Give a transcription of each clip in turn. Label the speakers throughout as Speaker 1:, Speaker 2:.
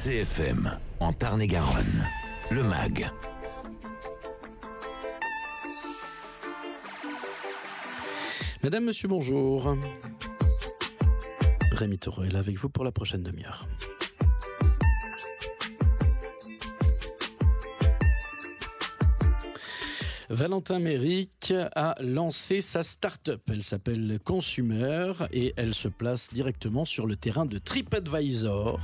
Speaker 1: CFM, en Tarn-et-Garonne, le MAG.
Speaker 2: Madame, monsieur, bonjour. Rémi Taureau est là avec vous pour la prochaine demi-heure. Valentin Méric a lancé sa start-up. Elle s'appelle Consumer et elle se place directement sur le terrain de TripAdvisor.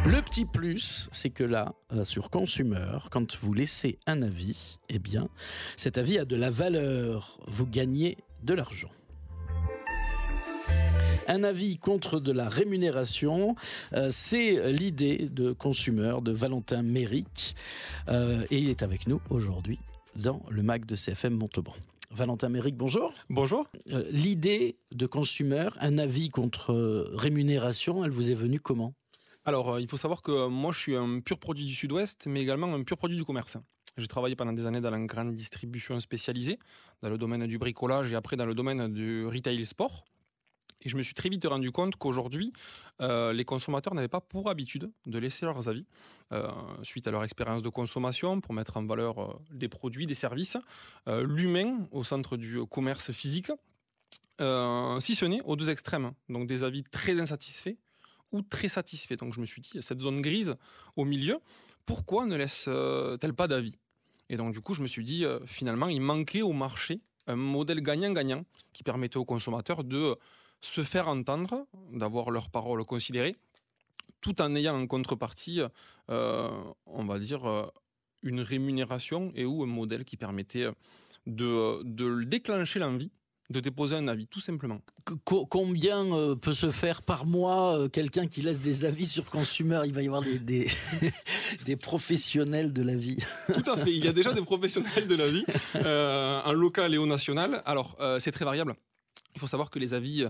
Speaker 2: Le petit plus, c'est que là, sur Consumer, quand vous laissez un avis, eh bien, cet avis a de la valeur. Vous gagnez de l'argent. Un avis contre de la rémunération, c'est l'idée de Consumer, de Valentin Méric. Et il est avec nous aujourd'hui dans le MAG de CFM Montauban. Valentin Méric, bonjour.
Speaker 3: Bonjour.
Speaker 2: L'idée de Consumer, un avis contre rémunération, elle vous est venue comment ?
Speaker 3: Alors, il faut savoir que moi, je suis un pur produit du Sud-Ouest, mais également un pur produit du commerce. J'ai travaillé pendant des années dans la grande distribution spécialisée, dans le domaine du bricolage et après dans le domaine du retail sport. Et je me suis très vite rendu compte qu'aujourd'hui, les consommateurs n'avaient pas pour habitude de laisser leurs avis suite à leur expérience de consommation pour mettre en valeur des produits, des services, l'humain au centre du commerce physique, si ce n'est aux deux extrêmes. Donc des avis très insatisfaits ou très satisfaits. Donc je me suis dit, cette zone grise au milieu, pourquoi ne laisse-t-elle pas d'avis ? Et donc du coup, je me suis dit, finalement, il manquait au marché un modèle gagnant-gagnant qui permettait aux consommateurs de se faire entendre, d'avoir leur parole considérée, tout en ayant en contrepartie, on va dire, une rémunération et ou un modèle qui permettait de déclencher l'envie de déposer un avis, tout simplement.
Speaker 2: Combien peut se faire par mois quelqu'un qui laisse des avis sur Consumer ? Il va y avoir des professionnels de l'avis.
Speaker 3: Tout à fait, il y a déjà des professionnels de l'avis, en local et au national. Alors, c'est très variable. Il faut savoir que les avis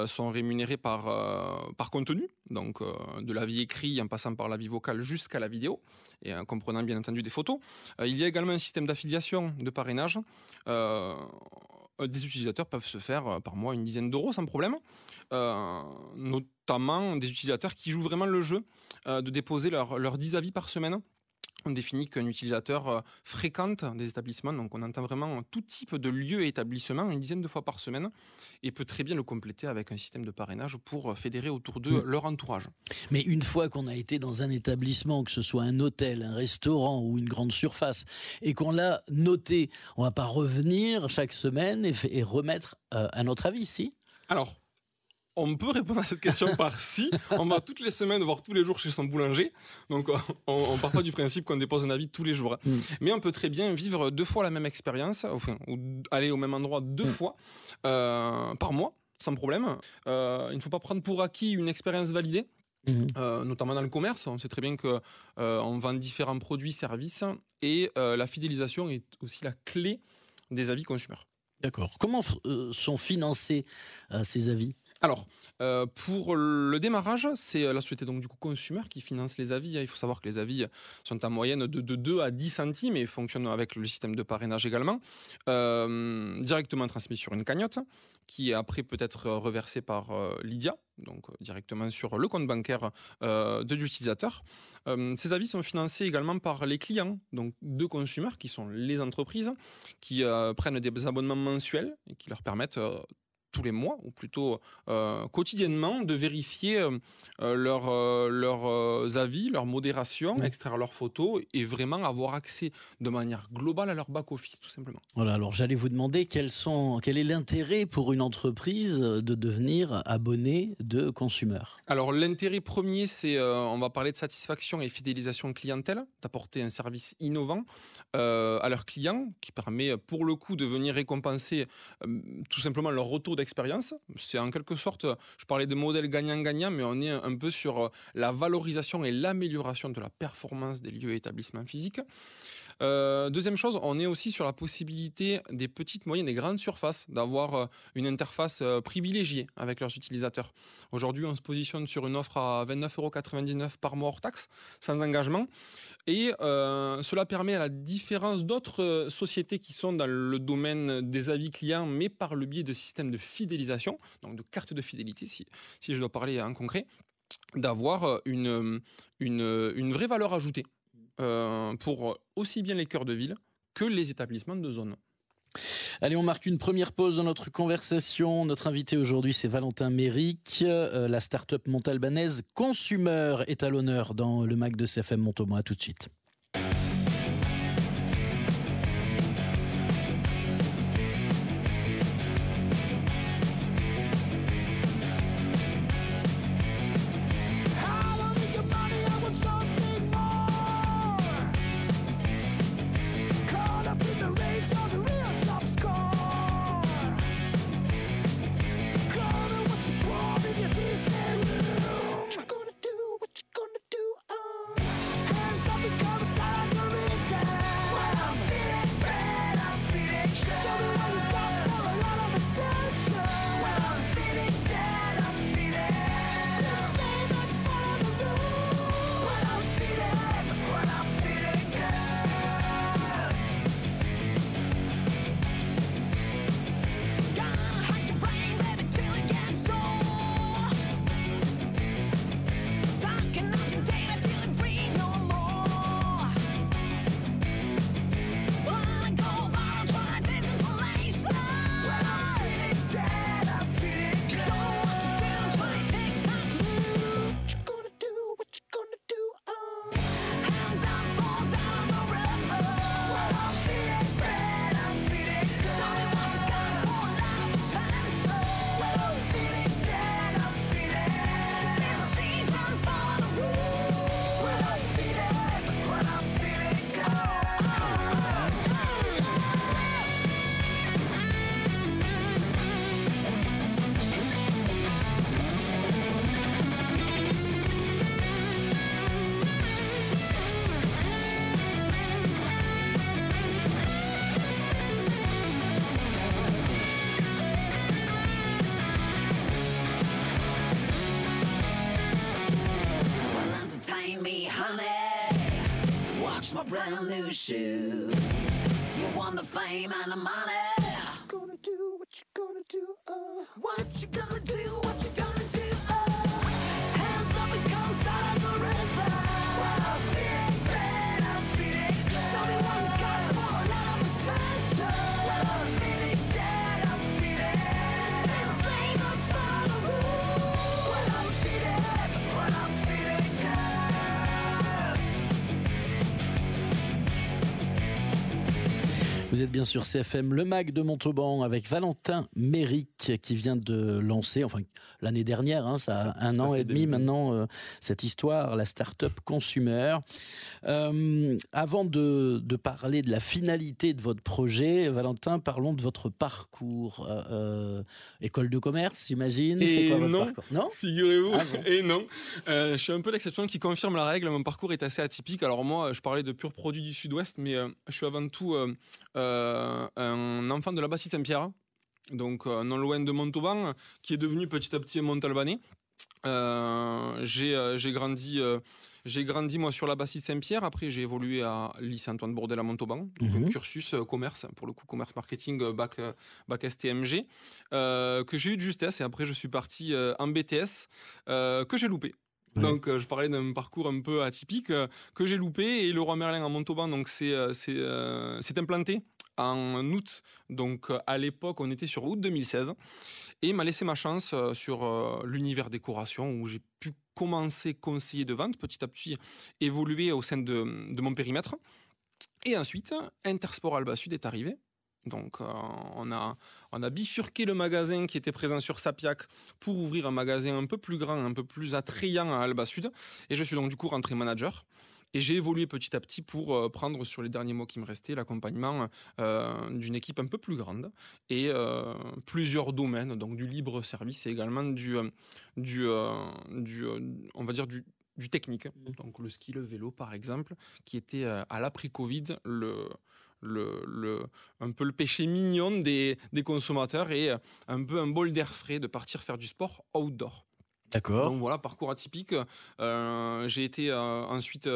Speaker 3: sont rémunérés par contenu, donc de l'avis écrit en passant par l'avis vocal jusqu'à la vidéo, et en comprenant bien entendu des photos. Il y a également un système d'affiliation, de parrainage. Des utilisateurs peuvent se faire par mois une dizaine d'euros sans problème, notamment des utilisateurs qui jouent vraiment le jeu de déposer leurs 10 avis par semaine. On définit qu'un utilisateur fréquente des établissements, donc on entend vraiment tout type de lieux et établissements, une dizaine de fois par semaine, et peut très bien le compléter avec un système de parrainage pour fédérer autour d'eux leur entourage.
Speaker 2: Mais une fois qu'on a été dans un établissement, que ce soit un hôtel, un restaurant ou une grande surface, et qu'on l'a noté, on ne va pas revenir chaque semaine et remettre un autre avis, si ?
Speaker 3: Alors, on peut répondre à cette question par si. On va toutes les semaines, voire tous les jours chez son boulanger. Donc, on ne part pas du principe qu'on dépose un avis tous les jours. Mais on peut très bien vivre 2 fois la même expérience, ou aller au même endroit 2 fois par mois, sans problème. Il ne faut pas prendre pour acquis une expérience validée. Notamment dans le commerce, on sait très bien qu'on vend différents produits, services, et la fidélisation est aussi la clé des avis consommateurs.
Speaker 2: D'accord. Comment sont financés ces avis ?
Speaker 3: Alors, pour le démarrage, c'est la société donc, du coup, Consumer qui finance les avis. Il faut savoir que les avis sont en moyenne de 2 à 10 centimes et fonctionnent avec le système de parrainage également, directement transmis sur une cagnotte qui après peut être reversée par Lydia, donc directement sur le compte bancaire de l'utilisateur. Ces avis sont financés également par les clients donc, de Consumer, qui sont les entreprises, qui prennent des abonnements mensuels et qui leur permettent tous les mois, ou plutôt quotidiennement, de vérifier leurs avis, leur modération, extraire leurs photos et vraiment avoir accès de manière globale à leur back-office, tout simplement.
Speaker 2: Voilà, alors j'allais vous demander quel est l'intérêt pour une entreprise de devenir abonné de Consumer ?
Speaker 3: Alors l'intérêt premier, c'est, on va parler de satisfaction et fidélisation clientèle, d'apporter un service innovant à leurs clients, qui permet pour le coup de venir récompenser tout simplement leur retour d'expérience. C'est en quelque sorte, je parlais de modèle gagnant-gagnant, mais on est un peu sur la valorisation et l'amélioration de la performance des lieux et établissements physiques. Deuxième chose, on est aussi sur la possibilité des petites, moyennes et grandes surfaces d'avoir une interface privilégiée avec leurs utilisateurs. Aujourd'hui, on se positionne sur une offre à 29,99 € par mois hors taxe, sans engagement. Et cela permet, à la différence d'autres sociétés qui sont dans le domaine des avis clients, mais par le biais de systèmes de fidélisation, donc de cartes de fidélité, si je dois parler en concret, d'avoir une vraie valeur ajoutée pour aussi bien les cœurs de ville que les établissements de zone.
Speaker 2: Allez, on marque une première pause dans notre conversation. Notre invité aujourd'hui, c'est Valentin Méric. La start-up montalbanaise Consumer est à l'honneur dans le MAG de CFM Montauban. À tout de suite.
Speaker 4: My brand new shoes. You want the fame and the money. What you gonna do? What you gonna do? What you gonna do? What you gonna do? Hands up and come start at the river. Well, I'm feeling bad, I'm feeling good. Show me what you got for a lot of attention. Well, I'm feeling dead, I'm feeling been slain on the roof. Well, I'm feeling good.
Speaker 2: Vous êtes bien sûr CFM, le MAG de Montauban, avec Valentin Méric qui vient de lancer, enfin l'année dernière, ça a un an et demi maintenant, cette histoire, la start-up Consumer. Avant de parler de la finalité de votre projet, Valentin, parlons de votre parcours. École de commerce, j'imagine.
Speaker 3: Et
Speaker 2: c'est quoi
Speaker 3: non,
Speaker 2: votre parcours ? Non,
Speaker 3: figurez-vous,
Speaker 2: ah bon.
Speaker 3: et non. Je suis un peu l'exception qui confirme la règle. Mon parcours est assez atypique. Alors moi, je parlais de pur produit du Sud-Ouest, mais je suis avant tout un enfant de la Bassiste Saint-Pierre, donc non loin de Montauban, qui est devenu petit à petit un Montalbanais. J'ai grandi moi sur la Bassiste Saint-Pierre. Après j'ai évolué à lycée Antoine Bourdelle à Montauban, donc un cursus commerce, pour le coup commerce marketing, bac STMG, que j'ai eu de justesse, et après je suis parti en BTS que j'ai loupé. Ouais. Donc je parlais d'un parcours un peu atypique que j'ai loupé, et Leroy Merlin à Montauban donc s'est implanté en août, donc à l'époque on était sur août 2016, et m'a laissé ma chance sur l'univers décoration, où j'ai pu commencer conseiller de vente, petit à petit évoluer au sein de mon périmètre. Et ensuite Intersport Alba Sud est arrivé. Donc on a bifurqué le magasin qui était présent sur Sapiac pour ouvrir un magasin un peu plus grand, un peu plus attrayant à Alba Sud, et je suis donc du coup rentré manager. Et j'ai évolué petit à petit pour prendre sur les derniers mois qui me restaient l'accompagnement d'une équipe un peu plus grande, et plusieurs domaines, donc du libre service et également on va dire du technique. Donc le ski, le vélo par exemple, qui était à l'après-Covid un peu le péché mignon des consommateurs, et un peu un bol d'air frais de partir faire du sport outdoor.
Speaker 2: D'accord.
Speaker 3: Donc voilà, parcours atypique. J'ai été ensuite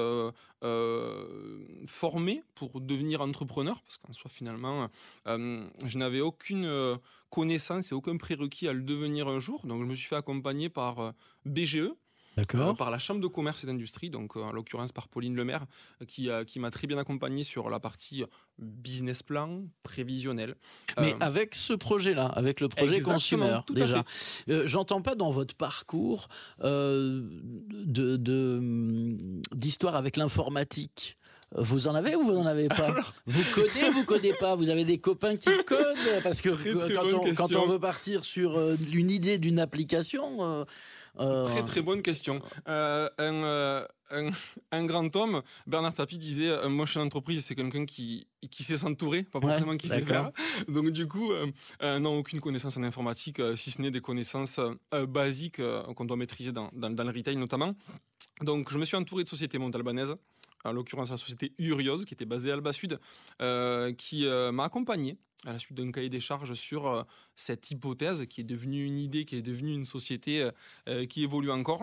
Speaker 3: formé pour devenir entrepreneur, parce qu'en soi finalement je n'avais aucune connaissance et aucun prérequis à le devenir un jour. Donc je me suis fait accompagner par BGE,
Speaker 2: D'accord.
Speaker 3: par la Chambre de commerce et d'industrie, donc en l'occurrence par Pauline Lemaire, qui m'a très bien accompagné sur la partie business plan, prévisionnel.
Speaker 2: Mais avec ce projet-là, avec le projet
Speaker 3: Exactement,
Speaker 2: Consumer,
Speaker 3: tout à
Speaker 2: déjà. J'entends pas dans votre parcours d'histoire avec l'informatique. Vous en avez ou vous n'en avez pas?
Speaker 3: Alors,
Speaker 2: vous codez pas? Vous avez des copains qui codent? Parce que
Speaker 3: Très, très
Speaker 2: quand,
Speaker 3: bonne
Speaker 2: on, quand
Speaker 3: question.
Speaker 2: on veut partir sur une idée d'une application...
Speaker 3: Très très bonne question. Un grand homme, Bernard Tapie, disait moi chez l'entreprise c'est quelqu'un qui sait s'entourer, pas forcément qui sait
Speaker 2: d'accord.
Speaker 3: faire. Donc du coup, non, aucune connaissance en informatique, si ce n'est des connaissances basiques qu'on doit maîtriser dans le retail notamment. Donc je me suis entouré de sociétés montalbanaises, en l'occurrence la société Urios, qui était basée à Alba Sud, qui m'a accompagné à la suite d'un cahier des charges sur cette hypothèse qui est devenue une idée, qui est devenue une société qui évolue encore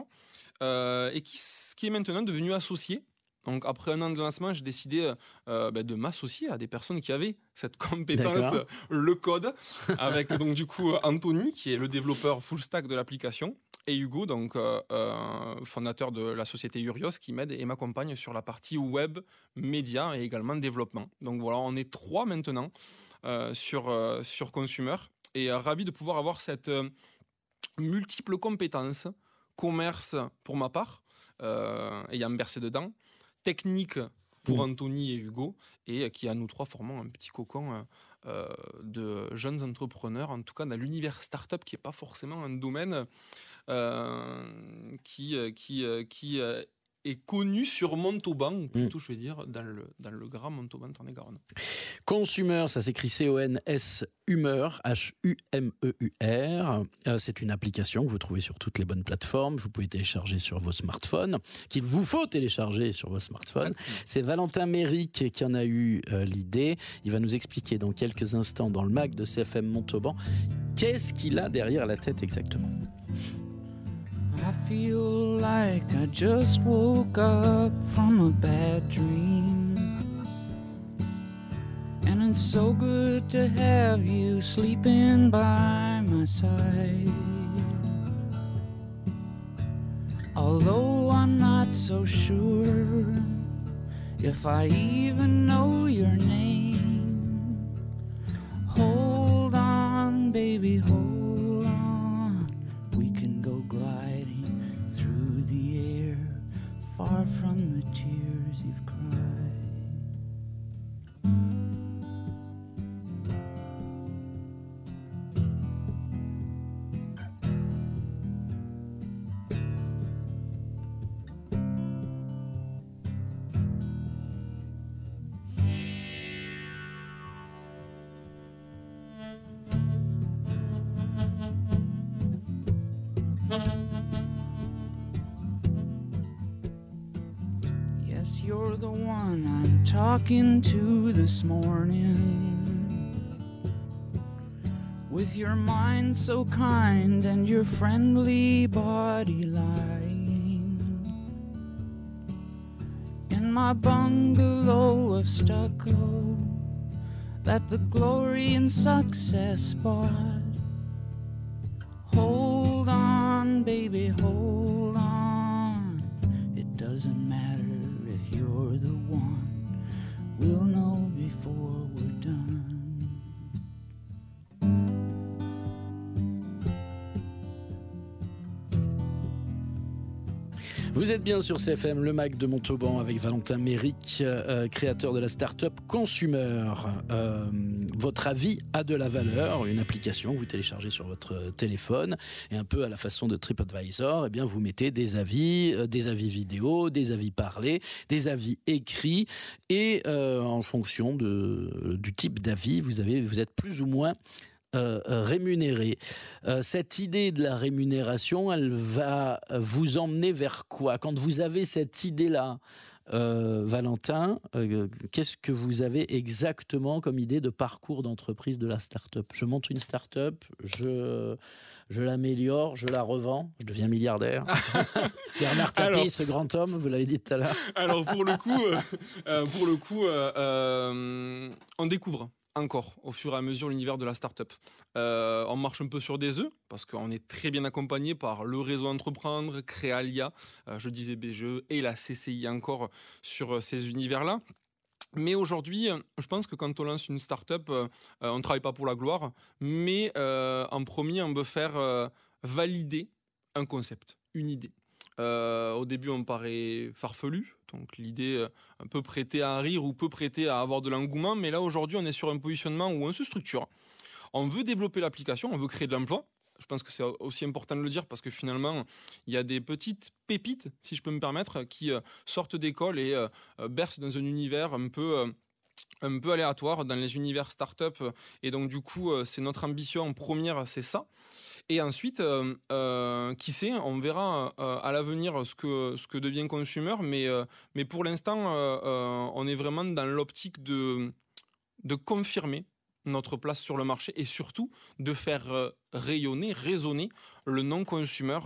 Speaker 3: et qui est maintenant devenue associée. Donc après un an de lancement, j'ai décidé de m'associer à des personnes qui avaient cette compétence,
Speaker 2: D'accord.
Speaker 3: le code, avec donc du coup Anthony, qui est le développeur full stack de l'application, et Hugo, donc fondateur de la société Urios, qui m'aide et m'accompagne sur la partie web, média et également développement. Donc voilà, on est 3 maintenant sur Consumer, et ravi de pouvoir avoir cette multiple compétence, commerce pour ma part, ayant bercé dedans, technique pour Anthony et Hugo, et qui à nous 3 formons un petit cocon de jeunes entrepreneurs, en tout cas dans l'univers startup, qui n'est pas forcément un domaine qui est connu sur Montauban, ou plutôt je vais dire dans le grand Montauban Tarn-et-Garonne.
Speaker 2: Consumer, ça s'écrit CONS Humeur, HUMEUR. C'est une application que vous trouvez sur toutes les bonnes plateformes. Vous pouvez télécharger sur vos smartphones, qu'il vous faut télécharger sur vos smartphones.
Speaker 3: Exactement.
Speaker 2: C'est Valentin Méric qui en a eu l'idée. Il va nous expliquer dans quelques instants dans le MAG de CFM Montauban qu'est-ce qu'il a derrière la tête exactement.
Speaker 5: I feel like I just woke up from a bad dream. And it's so good to have you sleeping by my side. Although I'm not so sure if I even know your name. Hold on, baby, hold on. We can go gliding through the air, far from the tears you've cried. Yes, you're the one I'm talking to this morning. With your mind so kind and your friendly body lying in my bungalow of stucco that the glory and success bought. Hold on, baby, hold on. It doesn't matter if you're the one. We'll know before we're done.
Speaker 2: Vous êtes bien sur CFM, le MAC de Montauban, avec Valentin Méric, créateur de la start-up Consumer. Votre avis a de la valeur, une application que vous téléchargez sur votre téléphone, et un peu à la façon de TripAdvisor, eh bien vous mettez des avis vidéo, des avis parlés, des avis écrits, et en fonction du type d'avis, vous êtes plus ou moins rémunéré. Cette idée de la rémunération, elle va vous emmener vers quoi? Quand vous avez cette idée-là, Valentin, qu'est-ce que vous avez exactement comme idée de parcours d'entreprise de la start-up? Je monte une start-up, je l'améliore, je la revends, je deviens milliardaire. Bernard Tapie,
Speaker 3: Alors,
Speaker 2: ce grand homme, vous l'avez dit tout à l'heure.
Speaker 3: Alors pour le coup, on découvre. encore au fur et à mesure l'univers de la start-up. On marche un peu sur des œufs parce qu'on est très bien accompagné par le réseau Entreprendre, Créalia, je disais BGE et la CCI encore sur ces univers-là. Mais aujourd'hui, je pense que quand on lance une start-up, on ne travaille pas pour la gloire, mais en premier, on veut faire valider un concept, une idée. Au début, on paraît farfelu, donc l'idée peut prêter à rire ou peut prêter à avoir de l'engouement, mais là aujourd'hui, on est sur un positionnement où on se structure. On veut développer l'application, on veut créer de l'emploi. Je pense que c'est aussi important de le dire parce que finalement, il y a des petites pépites, si je peux me permettre, qui sortent d'école et bercent dans un univers un peu aléatoire, dans les univers start-up. Et donc, du coup, c'est notre ambition en première, c'est ça. Et ensuite, qui sait, on verra à l'avenir ce que devient Consumer. Mais pour l'instant, on est vraiment dans l'optique de confirmer notre place sur le marché et surtout de faire résonner le non-consumer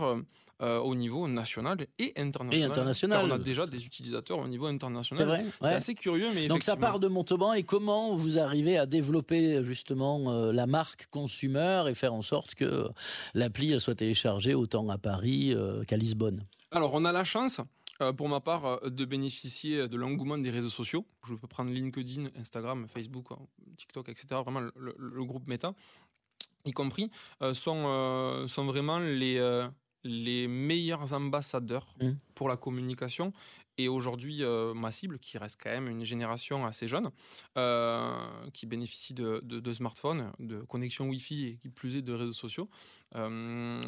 Speaker 3: au niveau national et international. Car on a déjà des utilisateurs au niveau international.
Speaker 2: C'est vrai,
Speaker 3: c'est assez curieux, mais
Speaker 2: donc ça
Speaker 3: effectivement.
Speaker 2: part de Montauban. Et comment vous arrivez à développer justement la marque Consumer et faire en sorte que l'appli elle soit téléchargée autant à Paris qu'à Lisbonne?
Speaker 3: Alors, on a la chance, pour ma part, de bénéficier de l'engouement des réseaux sociaux. Je peux prendre LinkedIn, Instagram, Facebook, TikTok, etc. Vraiment, le groupe Meta, y compris, sont vraiment les meilleurs ambassadeurs pour la communication. Et aujourd'hui, ma cible, qui reste quand même une génération assez jeune, qui bénéficie de smartphones, de connexion Wi-Fi et qui plus est de réseaux sociaux, il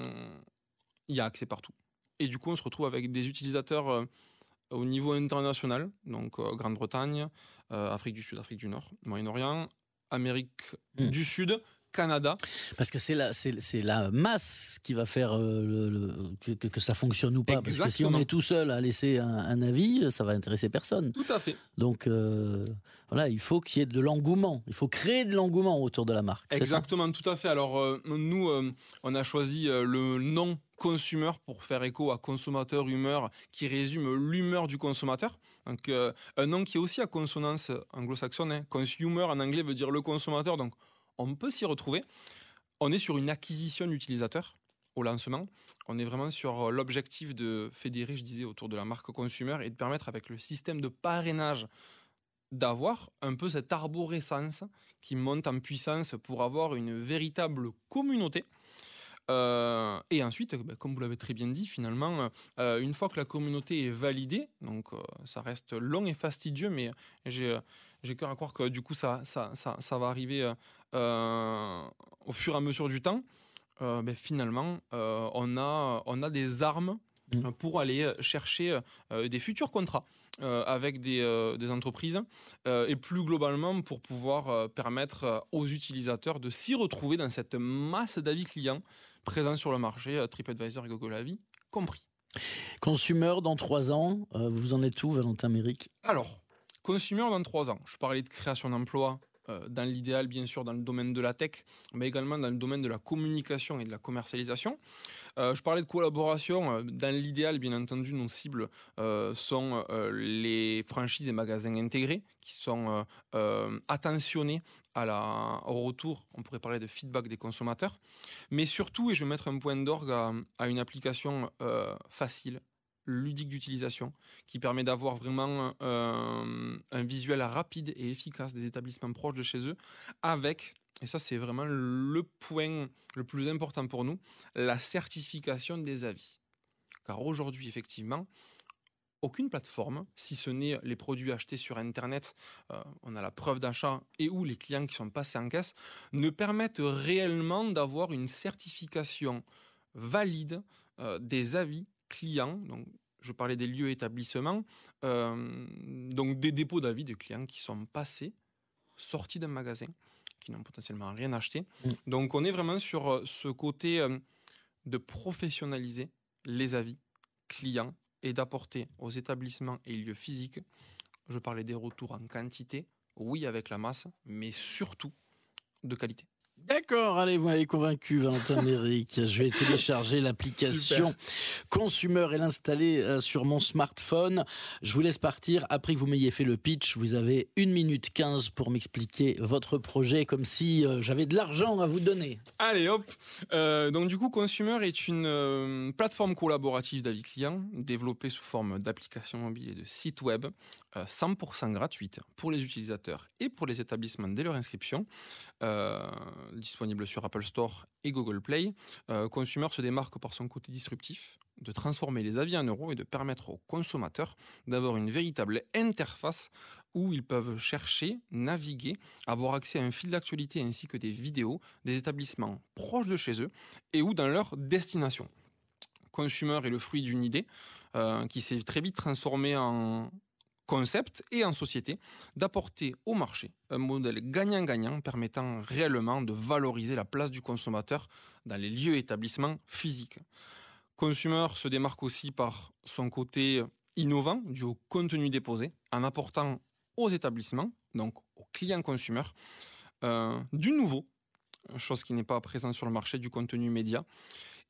Speaker 3: y a accès partout. Et du coup, on se retrouve avec des utilisateurs au niveau international, donc Grande-Bretagne, Afrique du Sud, Afrique du Nord, Moyen-Orient, Amérique du Sud, Canada.
Speaker 2: Parce que c'est la masse qui va faire que ça fonctionne ou pas. Parce que si on est tout seul à laisser un avis, ça va intéresser personne.
Speaker 3: Tout à fait.
Speaker 2: Donc voilà, il faut qu'il y ait de l'engouement. Il faut créer de l'engouement autour de la marque.
Speaker 3: Exactement, tout à fait. Alors nous, on a choisi le nom consumer pour faire écho à consommateur humeur, qui résume l'humeur du consommateur. Donc un nom qui est aussi à consonance anglo-saxonne. Hein. Consumer en anglais veut dire le consommateur. Donc on peut s'y retrouver. On est sur une acquisition d'utilisateurs au lancement. On est vraiment sur l'objectif de fédérer, je disais, autour de la marque consumer et de permettre avec le système de parrainage d'avoir un peu cette arborescence qui monte en puissance pour avoir une véritable communauté. Et ensuite, comme vous l'avez très bien dit, finalement, une fois que la communauté est validée, donc ça reste long et fastidieux, mais j'ai cœur à croire que du coup ça va arriver au fur et à mesure du temps. Finalement, on a des armes pour aller chercher des futurs contrats avec des entreprises et plus globalement pour pouvoir permettre aux utilisateurs de s'y retrouver dans cette masse d'avis clients présents sur le marché, TripAdvisor et Google Avis compris.
Speaker 2: Consumer dans 3 ans, vous en êtes où, Valentin Méric?
Speaker 3: Alors, Consumer dans 3 ans, je parlais de création d'emplois, dans l'idéal bien sûr dans le domaine de la tech, mais également dans le domaine de la communication et de la commercialisation. Je parlais de collaboration, dans l'idéal bien entendu nos cibles sont les franchises et magasins intégrés qui sont attentionnés au retour, on pourrait parler de feedback des consommateurs, mais surtout, et je vais mettre un point d'orgue à une application facile, ludique d'utilisation, qui permet d'avoir vraiment un visuel rapide et efficace des établissements proches de chez eux, avec, et ça c'est vraiment le point le plus important pour nous, la certification des avis. Car aujourd'hui, effectivement, aucune plateforme, si ce n'est les produits achetés sur Internet, on a la preuve d'achat et ou les clients qui sont passés en caisse, ne permettent réellement d'avoir une certification valide des avis clients. Donc, je parlais des lieux établissements, donc des dépôts d'avis de clients qui sont passés, sortis d'un magasin, qui n'ont potentiellement rien acheté. Donc, on est vraiment sur ce côté de professionnaliser les avis clients et d'apporter aux établissements et lieux physiques, je parlais des retours en quantité, oui avec la masse, mais surtout de qualité.
Speaker 2: D'accord, allez, vous m'avez convaincu, Valentin Méric. Je vais télécharger l'application Consumer et l'installer sur mon smartphone. Je vous laisse partir. Après que vous m'ayez fait le pitch, vous avez 1 minute 15 pour m'expliquer votre projet, comme si j'avais de l'argent à vous donner.
Speaker 3: Allez, hop. Donc du coup, Consumer est une plateforme collaborative d'avis clients développée sous forme d'application mobile et de site web 100% gratuite pour les utilisateurs et pour les établissements dès leur inscription. Disponible sur Apple Store et Google Play. Consumer se démarque par son côté disruptif, de transformer les avis en euros et de permettre aux consommateurs d'avoir une véritable interface où ils peuvent chercher, naviguer, avoir accès à un fil d'actualité ainsi que des vidéos des établissements proches de chez eux et ou dans leur destination. Consumer est le fruit d'une idée qui s'est très vite transformée en concept et en société, d'apporter au marché un modèle gagnant-gagnant permettant réellement de valoriser la place du consommateur dans les lieux et établissements physiques. Consumer se démarque aussi par son côté innovant dû au contenu déposé, en apportant aux établissements, donc aux clients Consumer, du nouveau, chose qui n'est pas présente sur le marché du contenu média,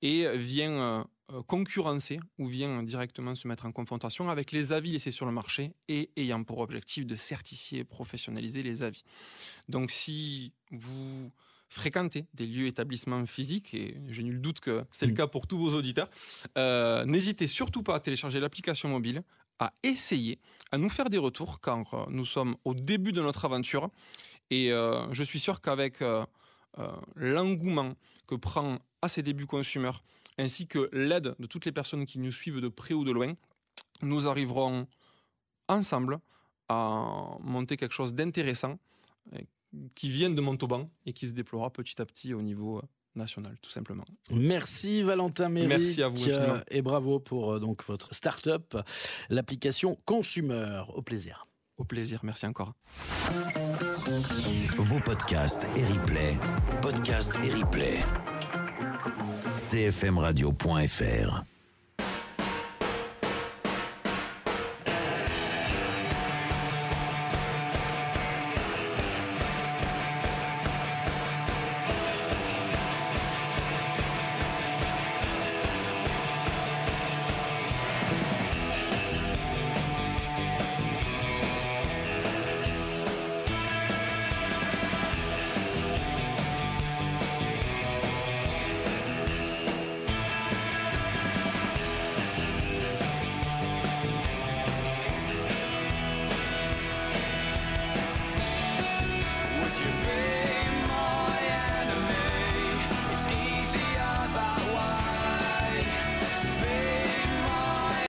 Speaker 3: et vient concurrencer ou vient directement se mettre en confrontation avec les avis laissés sur le marché et ayant pour objectif de certifier et professionnaliser les avis. Donc si vous fréquentez des lieux établissements physiques, et j'ai nul doute que c'est le cas pour tous vos auditeurs, n'hésitez surtout pas à télécharger l'application mobile, à essayer, à nous faire des retours car nous sommes au début de notre aventure et je suis sûr qu'avec l'engouement que prend à ses débuts Consumer, ainsi que l'aide de toutes les personnes qui nous suivent de près ou de loin, nous arriverons ensemble à monter quelque chose d'intéressant qui vient de Montauban et qui se déploiera petit à petit au niveau national, tout simplement.
Speaker 2: Merci Valentin Méric.
Speaker 3: Merci à vous infiniment.
Speaker 2: Et bravo pour donc votre start-up, l'application Consumer. Au plaisir.
Speaker 3: Au plaisir, merci encore.
Speaker 1: Vos podcasts et replays, podcasts et replays. cfmradio.fr